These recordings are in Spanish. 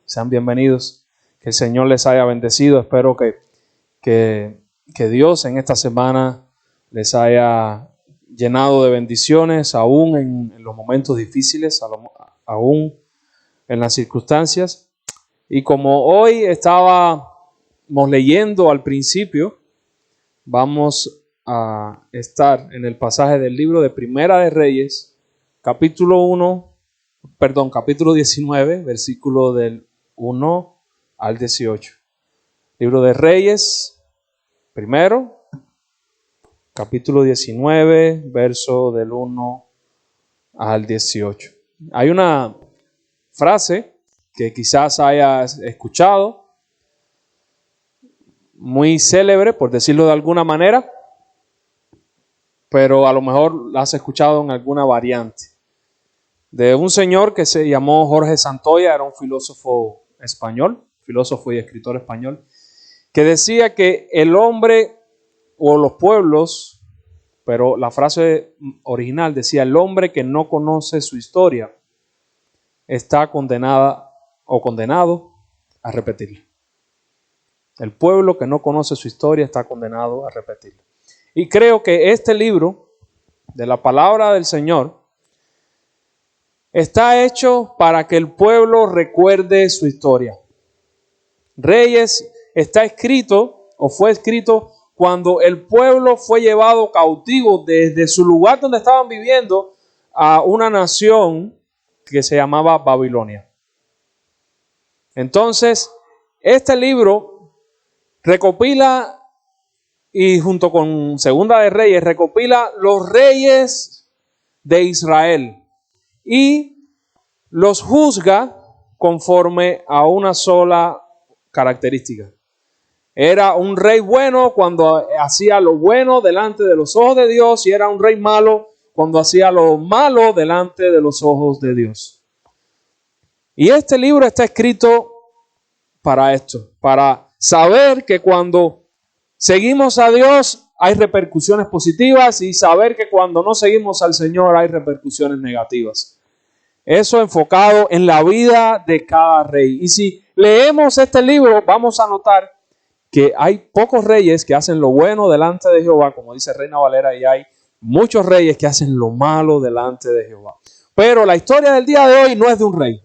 Sean bienvenidos. Que el Señor les haya bendecido. Espero que Dios en esta semana les haya llenado de bendiciones, aún en los momentos difíciles, aún en las circunstancias. Y como hoy estábamos leyendo al principio, vamos a estar en el pasaje del libro de Primera de Reyes, capítulo 19, versículo del 1 al 18. Libro de Reyes, primero, capítulo 19, verso del 1 al 18. Hay una frase que quizás hayas escuchado, muy célebre, por decirlo de alguna manera, pero a lo mejor la has escuchado en alguna variante. De un señor que se llamó Jorge Santoya, era un filósofo español, filósofo y escritor español, que decía que el hombre o los pueblos, pero la frase original decía: el hombre que no conoce su historia está condenado a repetirla. El pueblo que no conoce su historia está condenado a repetirla. Y creo que este libro de la palabra del Señor está hecho para que el pueblo recuerde su historia. Reyes está escrito o fue escrito cuando el pueblo fue llevado cautivo desde su lugar donde estaban viviendo a una nación que se llamaba Babilonia. Entonces, este libro recopila, y junto con Segunda de Reyes, recopila los reyes de Israel y los juzga conforme a una sola característica. Era un rey bueno cuando hacía lo bueno delante de los ojos de Dios, y era un rey malo cuando hacía lo malo delante de los ojos de Dios. Y este libro está escrito para esto, para saber que cuando seguimos a Dios hay repercusiones positivas, y saber que cuando no seguimos al Señor hay repercusiones negativas. Eso enfocado en la vida de cada rey. Y si leemos este libro, vamos a notar que hay pocos reyes que hacen lo bueno delante de Jehová, como dice Reina Valera, y hay muchos reyes que hacen lo malo delante de Jehová. Pero la historia del día de hoy no es de un rey.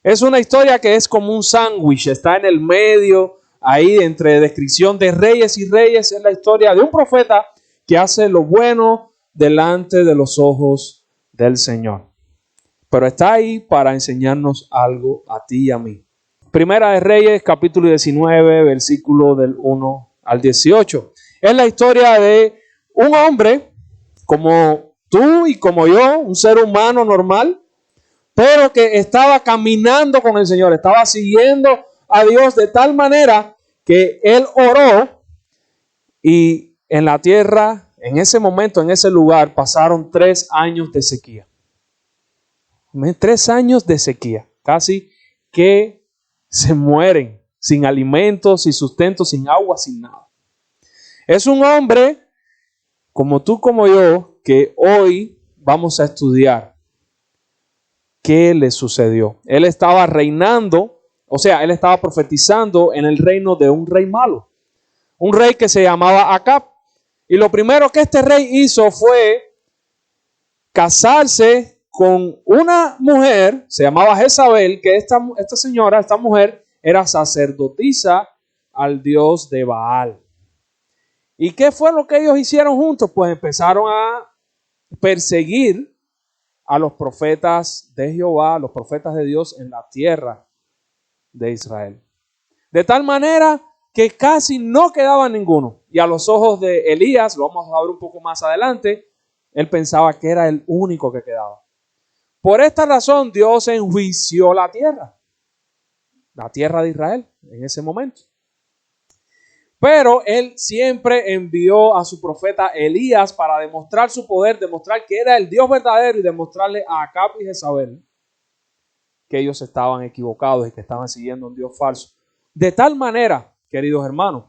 Es una historia que es como un sándwich, está en el medio, ahí entre descripción de reyes y reyes. Es la historia de un profeta que hace lo bueno delante de los ojos del Señor. Pero está ahí para enseñarnos algo a ti y a mí. Primera de Reyes, capítulo 19, versículo del 1 al 18. Es la historia de un hombre como tú y como yo, un ser humano normal, pero que estaba caminando con el Señor, estaba siguiendo a Dios de tal manera que él oró, y en la tierra, en ese momento, en ese lugar, pasaron 3 años de sequía. 3 años de sequía, casi que se mueren sin alimentos, sin sustento, sin agua, sin nada. Es un hombre como tú, como yo, que hoy vamos a estudiar qué le sucedió. Él estaba reinando, o sea, él estaba profetizando en el reino de un rey malo, un rey que se llamaba Acab. Y lo primero que este rey hizo fue casarse con una mujer, se llamaba Jezabel, que esta mujer era sacerdotisa al dios de Baal. ¿Y qué fue lo que ellos hicieron juntos? Pues empezaron a perseguir a los profetas de Jehová, los profetas de Dios en la tierra de Israel. De tal manera que casi no quedaba ninguno. Y a los ojos de Elías, lo vamos a ver un poco más adelante, él pensaba que era el único que quedaba. Por esta razón Dios enjuició la tierra de Israel en ese momento. Pero él siempre envió a su profeta Elías para demostrar su poder, demostrar que era el Dios verdadero, y demostrarle a Acab y Jezabel que ellos estaban equivocados y que estaban siguiendo a un Dios falso. De tal manera, queridos hermanos,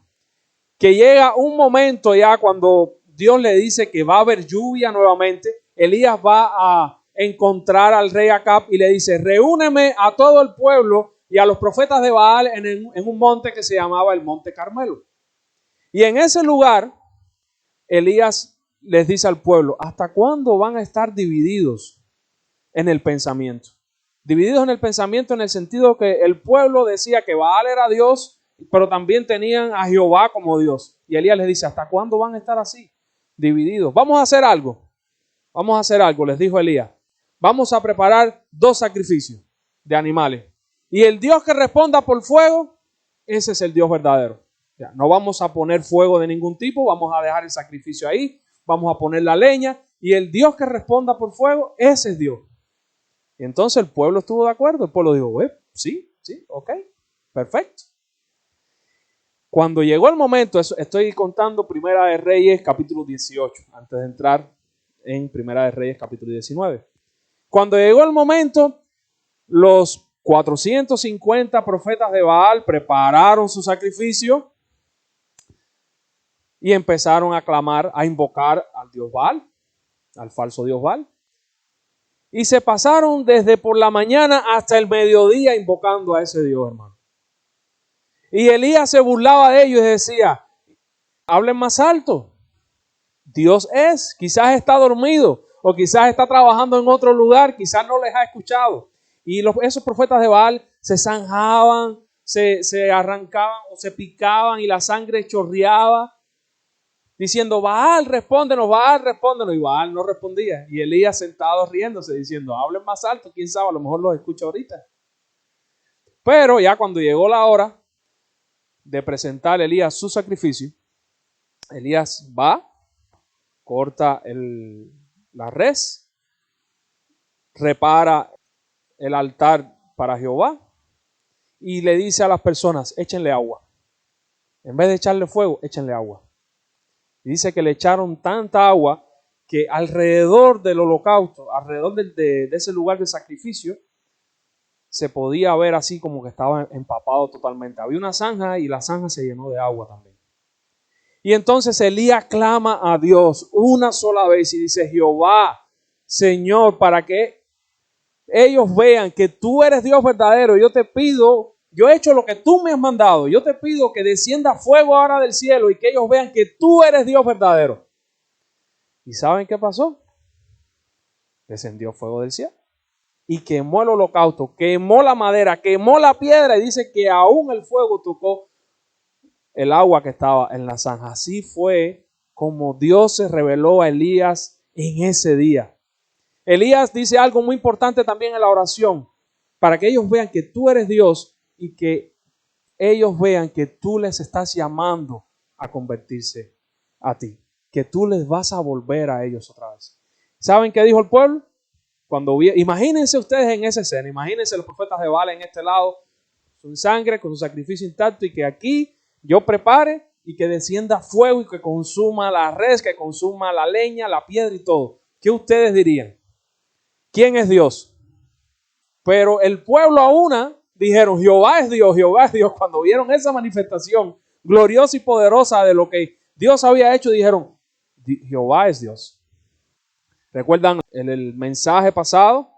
que llega un momento ya cuando Dios le dice que va a haber lluvia nuevamente. Elías va a encontrar al rey Acab y le dice: reúneme a todo el pueblo y a los profetas de Baal en un monte que se llamaba el Monte Carmelo. Y en ese lugar, Elías les dice al pueblo, ¿hasta cuándo van a estar divididos en el pensamiento? Divididos en el pensamiento en el sentido que el pueblo decía que Baal era Dios, pero también tenían a Jehová como Dios. Y Elías les dice, ¿hasta cuándo van a estar así? Divididos. Vamos a hacer algo, les dijo Elías. Vamos a preparar 2 sacrificios de animales. Y el Dios que responda por fuego, ese es el Dios verdadero. Ya, no vamos a poner fuego de ningún tipo, vamos a dejar el sacrificio ahí, vamos a poner la leña, y el Dios que responda por fuego, ese es Dios. Y entonces el pueblo estuvo de acuerdo, el pueblo dijo, sí, ok, perfecto. Cuando llegó el momento, estoy contando Primera de Reyes capítulo 18, antes de entrar en Primera de Reyes capítulo 19. Cuando llegó el momento, los 450 profetas de Baal prepararon su sacrificio y empezaron a clamar, a invocar al dios Baal, al falso dios Baal. Y se pasaron desde por la mañana hasta el mediodía invocando a ese dios, hermano. Y Elías se burlaba de ellos y decía, hablen más alto. Dios es, quizás está dormido o quizás está trabajando en otro lugar, quizás no les ha escuchado. Y esos profetas de Baal se zanjaban, se arrancaban o se picaban y la sangre chorreaba, diciendo, Baal, respóndenos, y Baal no respondía. Y Elías sentado riéndose, diciendo, hablen más alto, quién sabe, a lo mejor los escucha ahorita. Pero ya cuando llegó la hora de presentar a Elías su sacrificio, Elías va, corta la res, repara el altar para Jehová y le dice a las personas, échenle agua. En vez de echarle fuego, échenle agua. Y dice que le echaron tanta agua que alrededor del holocausto, alrededor de ese lugar de sacrificio, se podía ver así como que estaba empapado totalmente. Había una zanja y la zanja se llenó de agua también. Y entonces Elías clama a Dios una sola vez y dice, Jehová, Señor, para que ellos vean que tú eres Dios verdadero, yo te pido, yo he hecho lo que tú me has mandado, yo te pido que descienda fuego ahora del cielo y que ellos vean que tú eres Dios verdadero. ¿Y saben qué pasó? Descendió fuego del cielo y quemó el holocausto, quemó la madera, quemó la piedra y dice que aún el fuego tocó el agua que estaba en la zanja. Así fue como Dios se reveló a Elías en ese día. Elías dice algo muy importante también en la oración, para que ellos vean que tú eres Dios y que ellos vean que tú les estás llamando a convertirse a ti, que tú les vas a volver a ellos otra vez. ¿Saben qué dijo el pueblo? Imagínense ustedes en esa escena, imagínense los profetas de Baal en este lado, su sangre, con su sacrificio intacto, y que aquí yo prepare y que descienda fuego y que consuma la res, que consuma la leña, la piedra y todo. ¿Qué ustedes dirían? ¿Quién es Dios? Pero el pueblo a una dijeron, Jehová es Dios, Jehová es Dios. Cuando vieron esa manifestación gloriosa y poderosa de lo que Dios había hecho, dijeron, Jehová es Dios. ¿Recuerdan en el mensaje pasado?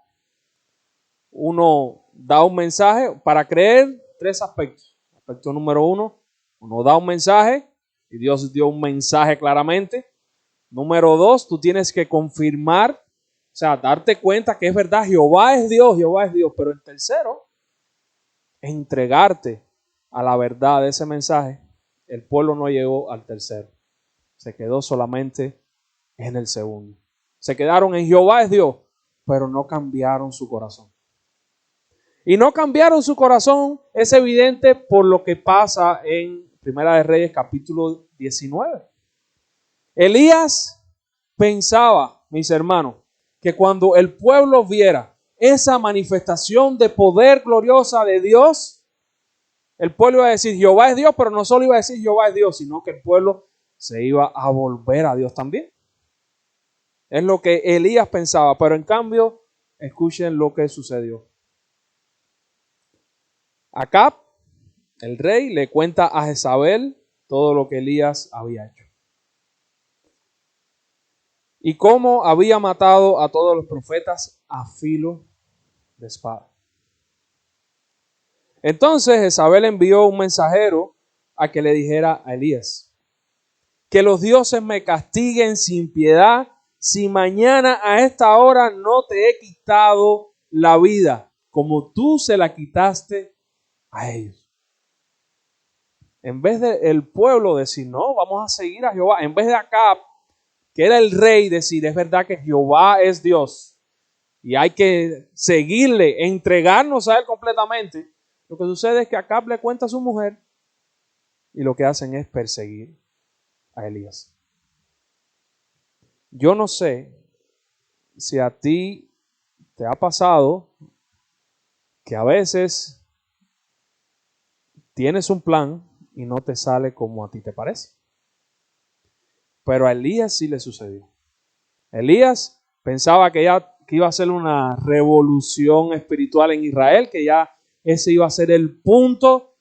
Uno da un mensaje para creer, 3 aspectos. Aspecto número 1, uno da un mensaje y Dios dio un mensaje claramente. Número 2, tú tienes que confirmar, o sea, darte cuenta que es verdad, Jehová es Dios. Pero el tercero, entregarte a la verdad de ese mensaje. El pueblo no llegó al tercero, se quedó solamente en el segundo. Se quedaron en Jehová es Dios, pero no cambiaron su corazón. Y no cambiaron su corazón, es evidente por lo que pasa en Primera de Reyes capítulo 19. Elías pensaba, mis hermanos, que cuando el pueblo viera esa manifestación de poder gloriosa de Dios, el pueblo iba a decir Jehová es Dios, pero no solo iba a decir Jehová es Dios, sino que el pueblo se iba a volver a Dios también. Es lo que Elías pensaba, pero en cambio, escuchen lo que sucedió. Acab, el rey, le cuenta a Jezabel todo lo que Elías había hecho. Y cómo había matado a todos los profetas a filo de espada. Entonces Jezabel envió un mensajero a que le dijera a Elías: que los dioses me castiguen sin piedad si mañana a esta hora no te he quitado la vida, como tú se la quitaste a ellos. En vez del pueblo decir, no, vamos a seguir a Jehová, en vez de Acab, que era el rey, decir, es verdad que Jehová es Dios y hay que seguirle, entregarnos a él completamente, lo que sucede es que Acab le cuenta a su mujer y lo que hacen es perseguir a Elías. Yo no sé si a ti te ha pasado que a veces tienes un plan y no te sale como a ti te parece. Pero a Elías sí le sucedió. Elías pensaba que iba a ser una revolución espiritual en Israel, que ya ese iba a ser el punto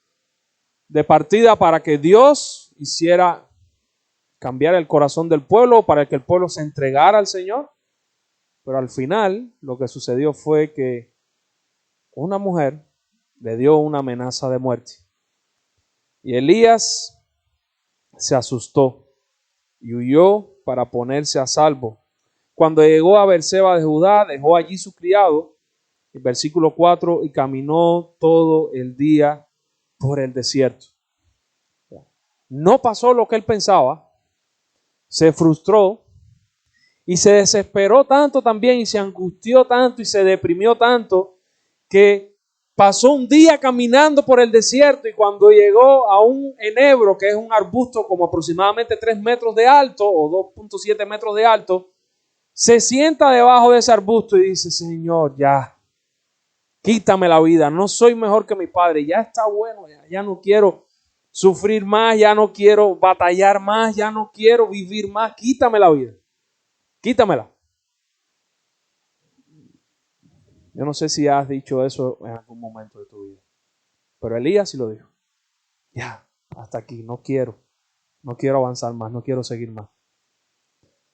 de partida para que Dios hiciera cambiar el corazón del pueblo, para que el pueblo se entregara al Señor. Pero al final lo que sucedió fue que una mujer le dio una amenaza de muerte. Y Elías se asustó y huyó para ponerse a salvo. Cuando llegó a Beerseba de Judá, dejó allí su criado, en versículo 4, y caminó todo el día por el desierto. No pasó lo que él pensaba, se frustró y se desesperó tanto también y se angustió tanto y se deprimió tanto que pasó un día caminando por el desierto y cuando llegó a un enebro, que es un arbusto como aproximadamente 3 metros de alto o 2.7 metros de alto, se sienta debajo de ese arbusto y dice, Señor, ya, quítame la vida, no soy mejor que mi padre, ya está bueno, ya no quiero sufrir más, ya no quiero batallar más, ya no quiero vivir más, quítame la vida, quítamela. Yo no sé si has dicho eso en algún momento de tu vida, pero Elías sí lo dijo. Ya, hasta aquí, no quiero avanzar más, no quiero seguir más.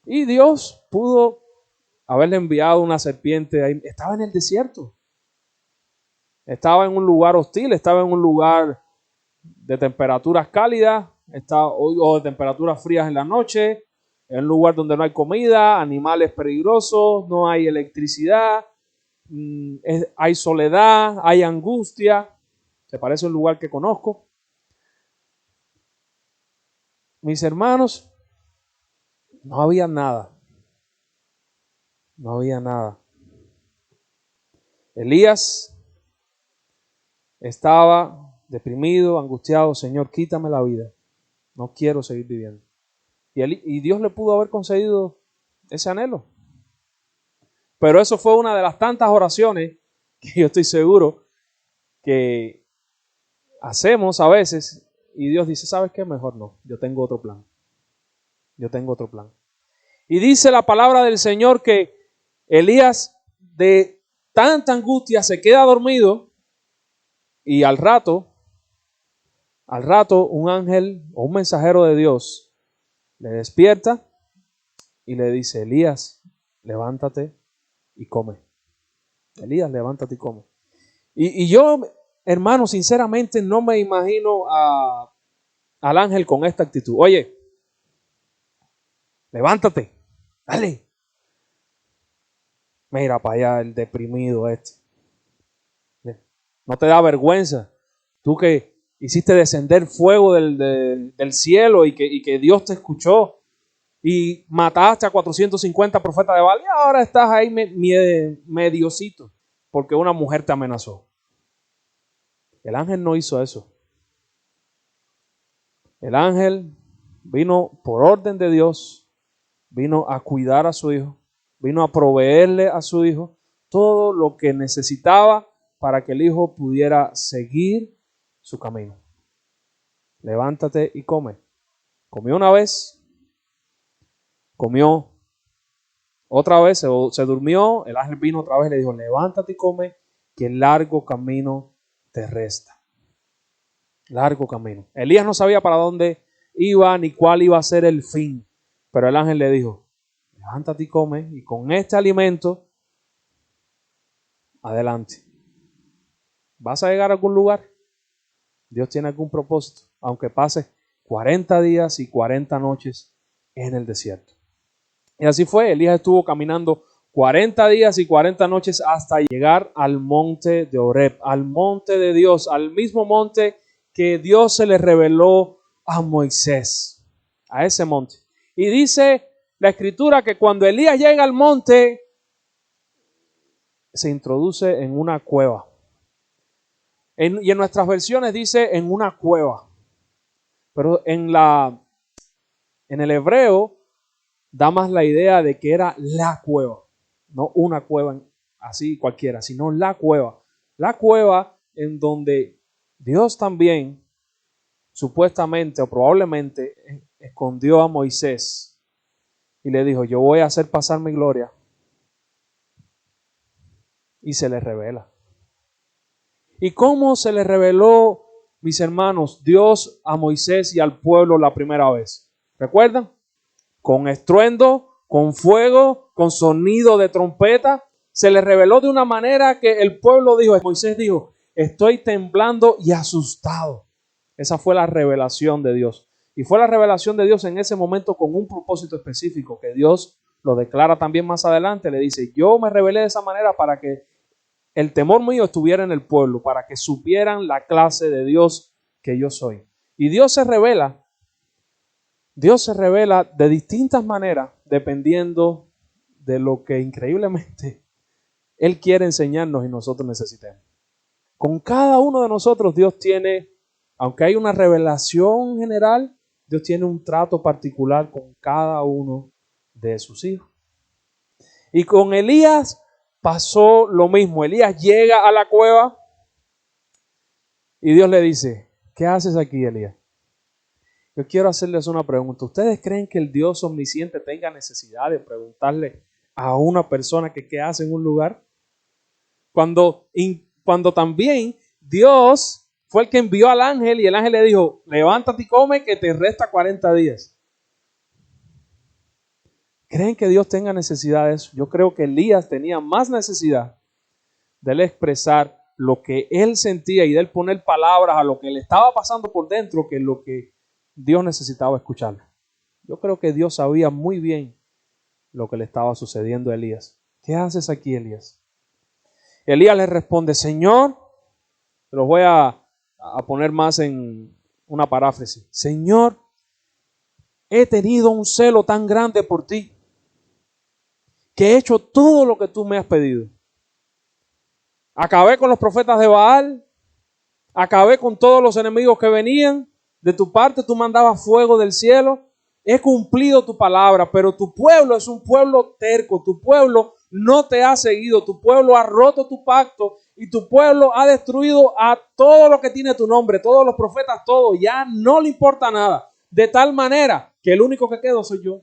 Y Dios pudo haberle enviado una serpiente ahí. Estaba en el desierto. Estaba en un lugar hostil, estaba en un lugar de temperaturas cálidas, o de temperaturas frías en la noche, en un lugar donde no hay comida, animales peligrosos, no hay electricidad, hay soledad, hay angustia. Se parece a un lugar que conozco. Mis hermanos, no había nada. No había nada. Elías estaba deprimido, angustiado. Señor, quítame la vida. No quiero seguir viviendo. Y Dios le pudo haber concedido ese anhelo. Pero eso fue una de las tantas oraciones que yo estoy seguro que hacemos a veces. Y Dios dice, ¿sabes qué? Mejor no. Yo tengo otro plan. Yo tengo otro plan. Y dice la palabra del Señor que Elías de tanta angustia se queda dormido y al rato un ángel o un mensajero de Dios le despierta y le dice, Elías, levántate y come. Elías, levántate y come. Y yo, hermano, sinceramente no me imagino al ángel con esta actitud. Oye, levántate, dale. Mira para allá el deprimido este. ¿No te da vergüenza? Tú que hiciste descender fuego del cielo y que Dios te escuchó y mataste a 450 profetas de Baal y ahora estás ahí mediocito porque una mujer te amenazó. El ángel no hizo eso. El ángel vino por orden de Dios, vino a cuidar a su hijo, vino a proveerle a su hijo todo lo que necesitaba para que el hijo pudiera seguir su camino. Levántate y come. Comió una vez, comió otra vez, se durmió, el ángel vino otra vez y le dijo, levántate y come, que el largo camino te resta. Largo camino. Elías no sabía para dónde iba ni cuál iba a ser el fin, pero el ángel le dijo, levántate y come, y con este alimento, adelante. ¿Vas a llegar a algún lugar? Dios tiene algún propósito, aunque pase 40 días y 40 noches en el desierto. Y así fue, Elías estuvo caminando 40 días y 40 noches hasta llegar al monte de Horeb, al monte de Dios, al mismo monte que Dios se le reveló a Moisés, a ese monte. Y dice la escritura que cuando Elías llega al monte, se introduce en una cueva. Y en nuestras versiones dice en una cueva. Pero en el hebreo da más la idea de que era la cueva. No una cueva así cualquiera, sino la cueva. La cueva en donde Dios también, supuestamente o probablemente, escondió a Moisés y le dijo, yo voy a hacer pasar mi gloria. Y se le revela. ¿Y cómo se le reveló, mis hermanos, Dios a Moisés y al pueblo la primera vez? ¿Recuerdan? Con estruendo, con fuego, con sonido de trompeta. Se le reveló de una manera que el pueblo dijo, Moisés dijo, estoy temblando y asustado. Esa fue la revelación de Dios. Y fue la revelación de Dios en ese momento con un propósito específico que Dios lo declara también más adelante. Le dice, yo me revelé de esa manera para que el temor mío estuviera en el pueblo, para que supieran la clase de Dios que yo soy. Y Dios se revela de distintas maneras dependiendo de lo que increíblemente Él quiere enseñarnos y nosotros necesitemos. Con cada uno de nosotros Dios tiene, aunque hay una revelación general, Dios tiene un trato particular con cada uno de sus hijos. Y con Elías pasó lo mismo. Elías llega a la cueva y Dios le dice, ¿qué haces aquí, Elías? Yo quiero hacerles una pregunta. ¿Ustedes creen que el Dios omnisciente tenga necesidad de preguntarle a una persona que qué hace en un lugar? Cuando también Dios fue el que envió al ángel y el ángel le dijo, levántate y come que te resta 40 días. ¿Creen que Dios tenga necesidad de eso? Yo creo que Elías tenía más necesidad de él expresar lo que él sentía y de él poner palabras a lo que le estaba pasando por dentro que lo que Dios necesitaba escuchar. Yo creo que Dios sabía muy bien lo que le estaba sucediendo a Elías. ¿Qué haces aquí, Elías? Elías le responde, Señor, lo voy a poner más en una paráfrasis. Señor, he tenido un celo tan grande por ti que he hecho todo lo que tú me has pedido. Acabé con los profetas de Baal, acabé con todos los enemigos que venían. De tu parte tú mandabas fuego del cielo. He cumplido tu palabra, pero tu pueblo es un pueblo terco. Tu pueblo no te ha seguido. Tu pueblo ha roto tu pacto y tu pueblo ha destruido a todo lo que tiene tu nombre, todos los profetas, todo. Ya no le importa nada. De tal manera que el único que quedo soy yo.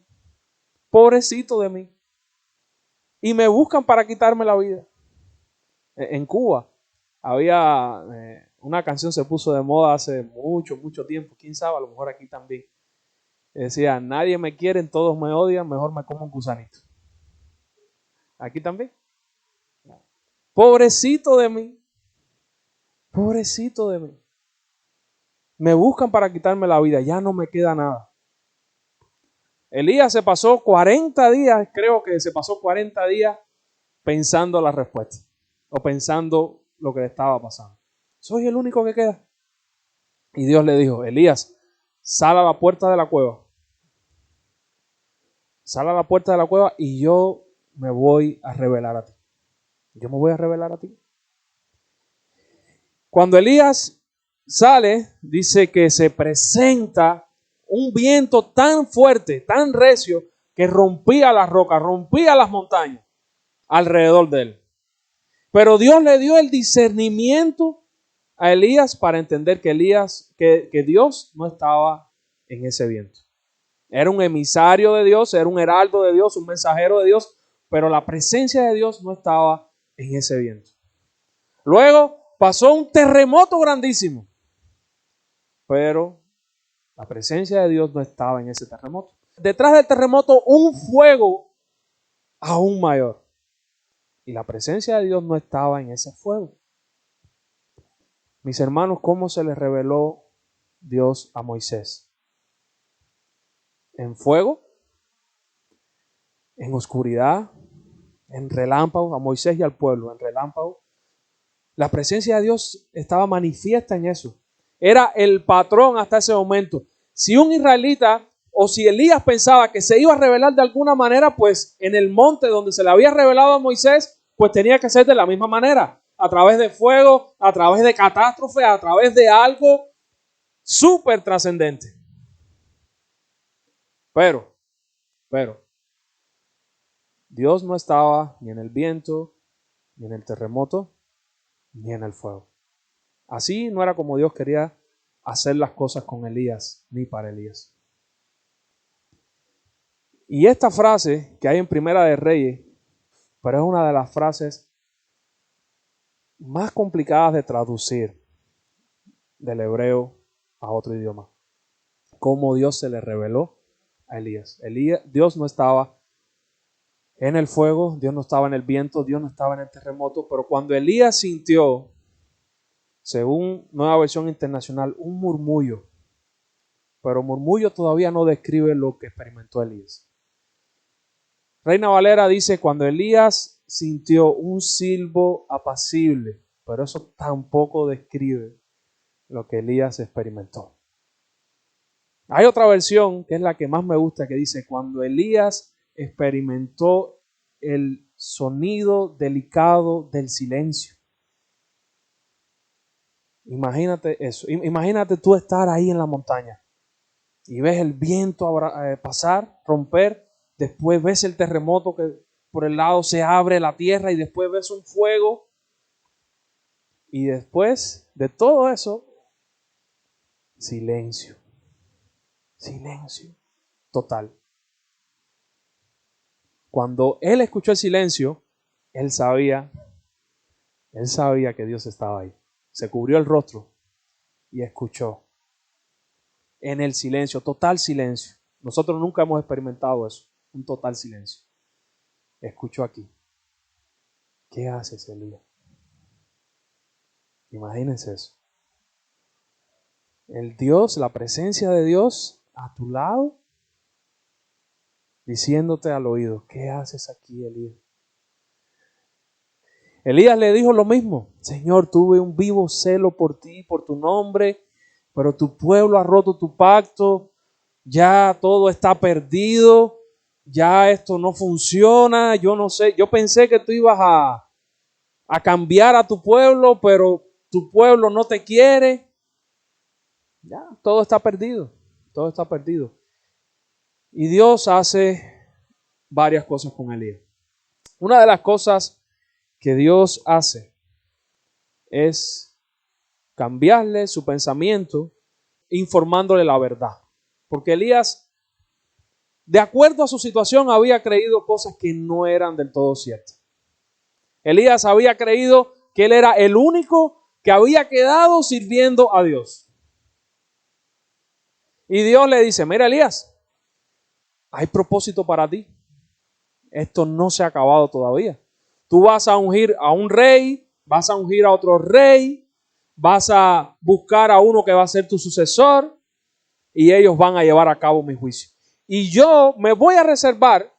Pobrecito de mí. Y me buscan para quitarme la vida. En Cuba había una canción se puso de moda hace mucho tiempo, quién sabe, a lo mejor aquí también. Decía, nadie me quiere, todos me odian, mejor me como un gusanito. Aquí también. Pobrecito de mí. Pobrecito de mí. Me buscan para quitarme la vida, ya no me queda nada. Elías se pasó 40 días, creo que se pasó 40 días pensando la respuesta o pensando lo que le estaba pasando. Soy el único que queda. Y Dios le dijo, Elías, sal a la puerta de la cueva. Sal a la puerta de la cueva y yo me voy a revelar a ti. Yo me voy a revelar a ti. Cuando Elías sale, dice que se presenta un viento tan fuerte, tan recio, que rompía las rocas, rompía las montañas alrededor de él. Pero Dios le dio el discernimiento a Elías para entender que Dios no estaba en ese viento. Era un emisario de Dios, era un heraldo de Dios, un mensajero de Dios, pero la presencia de Dios no estaba en ese viento. Luego pasó un terremoto grandísimo, pero la presencia de Dios no estaba en ese terremoto. Detrás del terremoto un fuego aún mayor, y la presencia de Dios no estaba en ese fuego. Mis hermanos, ¿cómo se les reveló Dios a Moisés? ¿En fuego? ¿En oscuridad? ¿En relámpagos? A Moisés y al pueblo, en relámpagos. La presencia de Dios estaba manifiesta en eso. Era el patrón hasta ese momento. Si un israelita o si Elías pensaba que se iba a revelar de alguna manera, pues en el monte donde se le había revelado a Moisés, pues tenía que ser de la misma manera. A través de fuego, a través de catástrofe, a través de algo súper trascendente. Pero, Dios no estaba ni en el viento, ni en el terremoto, ni en el fuego. Así no era como Dios quería hacer las cosas con Elías, ni para Elías. Y esta frase que hay en Primera de Reyes, pero es una de las frases más complicadas de traducir del hebreo a otro idioma. Cómo Dios se le reveló a Elías. Dios no estaba en el fuego, Dios no estaba en el viento, Dios no estaba en el terremoto, pero cuando Elías sintió, según Nueva Versión Internacional, un murmullo, pero murmullo todavía no describe lo que experimentó Elías. Reina Valera dice, cuando Elías sintió un silbo apacible, pero eso tampoco describe lo que Elías experimentó. Hay otra versión, que es la que más me gusta, que dice, cuando Elías experimentó el sonido delicado del silencio. Imagínate eso. Imagínate tú estar ahí en la montaña y ves el viento pasar, romper. Después ves el terremoto que por el lado se abre la tierra y después ves un fuego. Y después de todo eso, silencio. Silencio total. Cuando él escuchó el silencio, él sabía que Dios estaba ahí. Se cubrió el rostro y escuchó. En el silencio, total silencio. Nosotros nunca hemos experimentado eso, un total silencio. Escuchó aquí. ¿Qué haces, Elías? Imagínense eso. El Dios, la presencia de Dios a tu lado, diciéndote al oído, ¿qué haces aquí, Elías? Elías le dijo lo mismo, Señor, tuve un vivo celo por ti, por tu nombre, pero tu pueblo ha roto tu pacto, ya todo está perdido, ya esto no funciona, yo no sé, yo pensé que tú ibas a cambiar a tu pueblo, pero tu pueblo no te quiere. Ya, todo está perdido, todo está perdido. Y Dios hace varias cosas con Elías. Una de las cosas que Dios hace es cambiarle su pensamiento informándole la verdad. Porque Elías, de acuerdo a su situación, había creído cosas que no eran del todo ciertas. Elías había creído que él era el único que había quedado sirviendo a Dios. Y Dios le dice, mira Elías, hay propósito para ti. Esto no se ha acabado todavía. Tú vas a ungir a un rey, vas a ungir a otro rey, vas a buscar a uno que va a ser tu sucesor y ellos van a llevar a cabo mi juicio. Y yo me voy a reservar,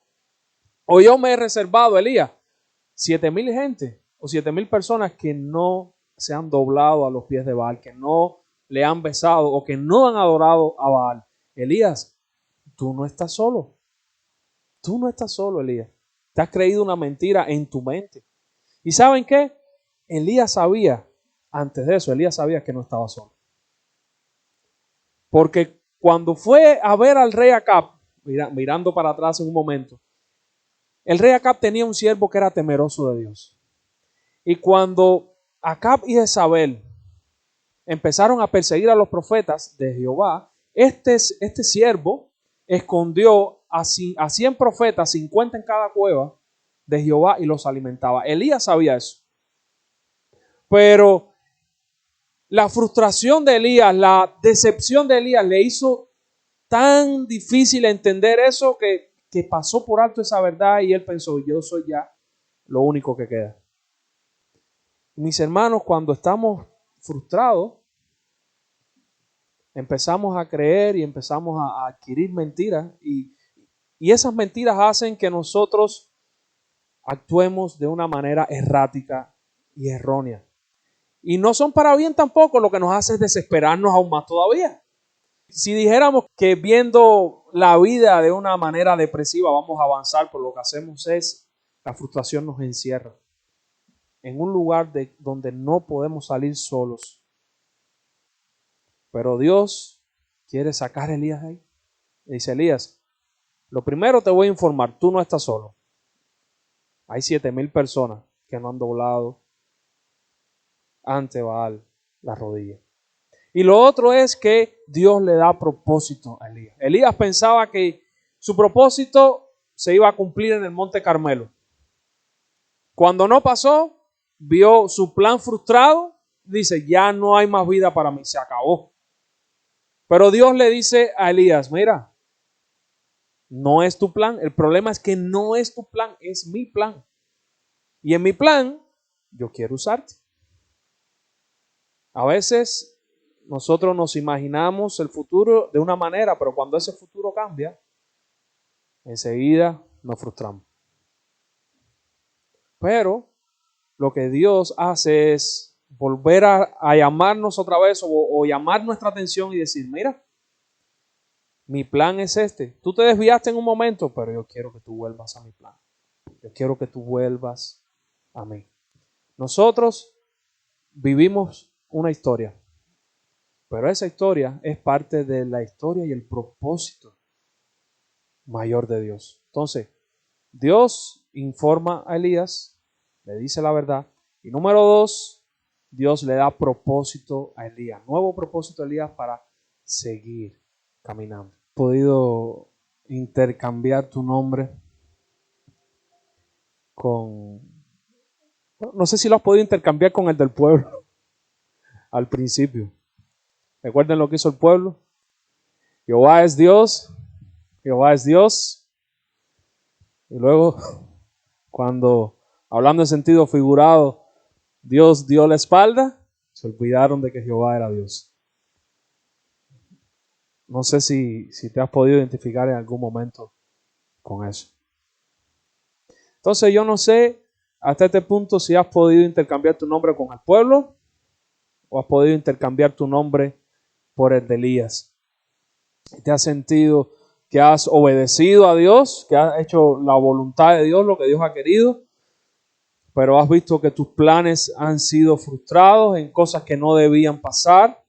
o yo me he reservado, Elías, 7,000 gente o 7,000 personas que no se han doblado a los pies de Baal, que no le han besado o que no han adorado a Baal. Elías, tú no estás solo. Tú no estás solo, Elías. Te has creído una mentira en tu mente. ¿Y saben qué? Elías sabía, antes de eso, Elías sabía que no estaba solo. Porque cuando fue a ver al rey Acab, mirando para atrás en un momento, el rey Acab tenía un siervo que era temeroso de Dios. Y cuando Acab y Jezabel empezaron a perseguir a los profetas de Jehová, este siervo escondió a 100 profetas, 50 en cada cueva de Jehová y los alimentaba. Elías sabía eso. Pero la frustración de Elías, la decepción de Elías le hizo tan difícil entender eso que pasó por alto esa verdad y él pensó, yo soy ya lo único que queda. Mis hermanos, cuando estamos frustrados, empezamos a creer y empezamos a adquirir mentiras y esas mentiras hacen que nosotros actuemos de una manera errática y errónea. Y no son para bien tampoco, lo que nos hace es desesperarnos aún más todavía. Si dijéramos que viendo la vida de una manera depresiva vamos a avanzar, pues lo que hacemos es, la frustración nos encierra en un lugar donde no podemos salir solos. Pero Dios quiere sacar a Elías de ahí. Dice: Elías, lo primero te voy a informar, tú no estás solo. Hay 7,000 personas que no han doblado ante Baal la rodilla. Y lo otro es que Dios le da propósito a Elías. Elías pensaba que su propósito se iba a cumplir en el Monte Carmelo. Cuando no pasó, vio su plan frustrado, dice: ya no hay más vida para mí, se acabó. Pero Dios le dice a Elías: mira, no es tu plan, el problema es que no es tu plan, es mi plan. Y en mi plan, yo quiero usarte. A veces nosotros nos imaginamos el futuro de una manera, pero cuando ese futuro cambia, enseguida nos frustramos. Pero lo que Dios hace es volver a llamarnos otra vez o llamar nuestra atención y decir: mira, mi plan es este. Tú te desviaste en un momento, pero yo quiero que tú vuelvas a mi plan. Yo quiero que tú vuelvas a mí. Nosotros vivimos una historia, pero esa historia es parte de la historia y el propósito mayor de Dios. Entonces, Dios informa a Elías, le dice la verdad. Y número 2, Dios le da propósito a Elías, nuevo propósito a Elías para seguir caminando. ¿Has podido intercambiar tu nombre con... No sé si lo has podido intercambiar con el del pueblo al principio? ¿Recuerden lo que hizo el pueblo? Jehová es Dios, Jehová es Dios. Y luego, cuando, hablando en sentido figurado, Dios dio la espalda, se olvidaron de que Jehová era Dios. No sé si te has podido identificar en algún momento con eso. Entonces yo no sé hasta este punto si has podido intercambiar tu nombre con el pueblo o has podido intercambiar tu nombre por el de Elías. ¿Te has sentido que has obedecido a Dios, que has hecho la voluntad de Dios, lo que Dios ha querido, pero has visto que tus planes han sido frustrados en cosas que no debían pasar?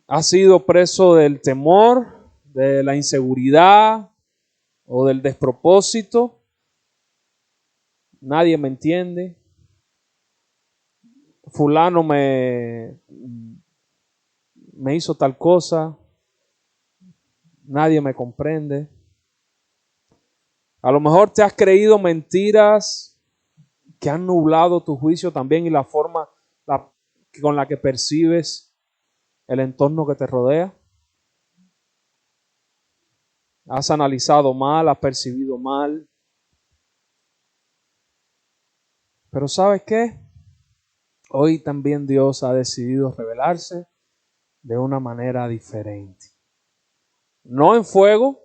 ¿Has sido preso del temor, de la inseguridad o del despropósito? Nadie me entiende. Fulano me hizo tal cosa. Nadie me comprende. A lo mejor te has creído mentiras que han nublado tu juicio también y la forma con la que percibes el entorno que te rodea. Has analizado mal, has percibido mal. Pero ¿sabes qué? Hoy también Dios ha decidido revelarse de una manera diferente. No en fuego,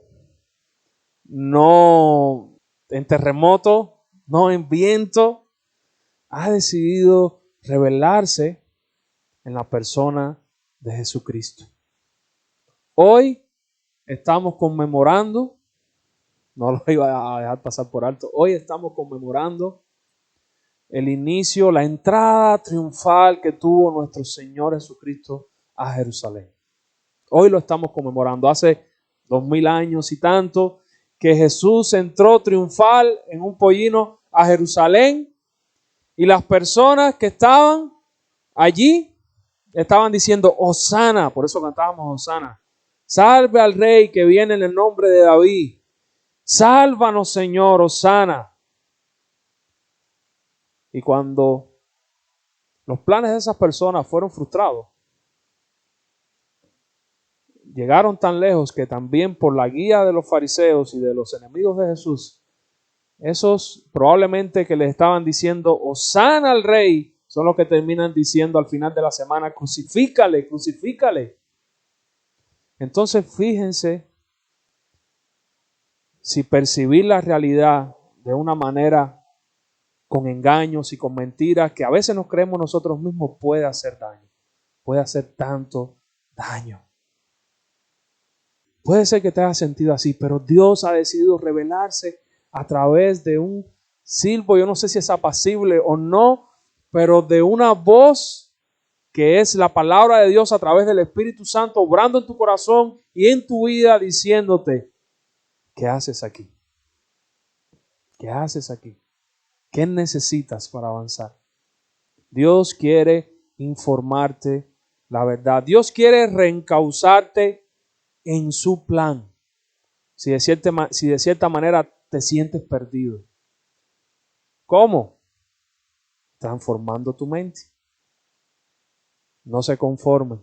no en terremoto, no en viento. Ha decidido revelarse en la persona de Jesucristo. Hoy estamos conmemorando, no lo iba a dejar pasar por alto, hoy estamos conmemorando el inicio, la entrada triunfal que tuvo nuestro Señor Jesucristo a Jerusalén. Hoy lo estamos conmemorando. Hace 2000 años y tanto que Jesús entró triunfal en un pollino a Jerusalén y las personas que estaban allí estaban diciendo: Hosana, por eso cantábamos Hosana. Salve al Rey que viene en el nombre de David. Sálvanos, Señor, Hosana. Y cuando los planes de esas personas fueron frustrados, llegaron tan lejos que también por la guía de los fariseos y de los enemigos de Jesús, esos probablemente que les estaban diciendo Hosana al Rey, son los que terminan diciendo al final de la semana, crucifícale, crucifícale. Entonces fíjense si percibir la realidad de una manera con engaños y con mentiras que a veces nos creemos nosotros mismos puede hacer daño, puede hacer tanto daño. Puede ser que te hayas sentido así, pero Dios ha decidido revelarse a través de un silbo, yo no sé si es apacible o no, pero de una voz que es la palabra de Dios a través del Espíritu Santo, obrando en tu corazón y en tu vida, diciéndote, ¿qué haces aquí? ¿Qué haces aquí? ¿Qué necesitas para avanzar? Dios quiere informarte la verdad. Dios quiere reencauzarte en su plan. Si de cierta manera te sientes perdido. ¿Cómo? Transformando tu mente. No se conformen,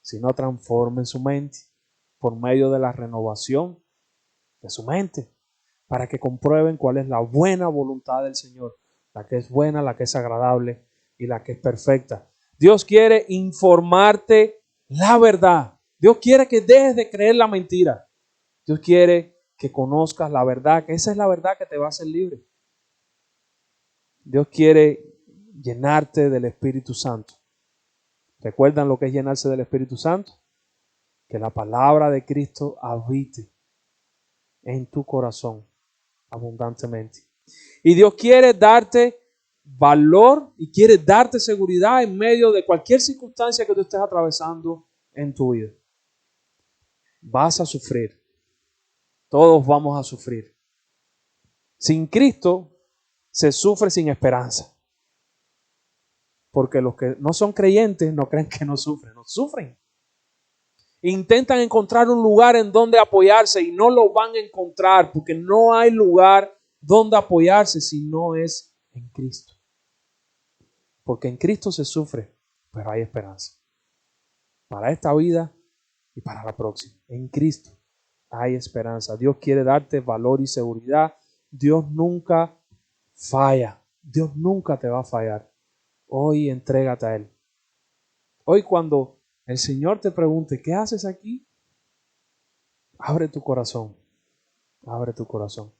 sino transformen su mente por medio de la renovación de su mente, para que comprueben cuál es la buena voluntad del Señor, la que es buena, la que es agradable y la que es perfecta. Dios quiere informarte la verdad. Dios quiere que dejes de creer la mentira. Dios quiere que conozcas la verdad, que esa es la verdad que te va a hacer libre. Dios quiere llenarte del Espíritu Santo. ¿Recuerdan lo que es llenarse del Espíritu Santo? Que la palabra de Cristo habite en tu corazón abundantemente. Y Dios quiere darte valor y quiere darte seguridad en medio de cualquier circunstancia que tú estés atravesando en tu vida. Vas a sufrir. Todos vamos a sufrir. Sin Cristo se sufre sin esperanza. Porque los que no son creyentes no creen que no sufren, no sufren. Intentan encontrar un lugar en donde apoyarse y no lo van a encontrar porque no hay lugar donde apoyarse si no es en Cristo. Porque en Cristo se sufre, pero hay esperanza. Para esta vida y para la próxima. En Cristo hay esperanza. Dios quiere darte valor y seguridad. Dios nunca falla. Dios nunca te va a fallar. Hoy entrégate a Él. Hoy cuando el Señor te pregunte, ¿qué haces aquí? Abre tu corazón. Abre tu corazón.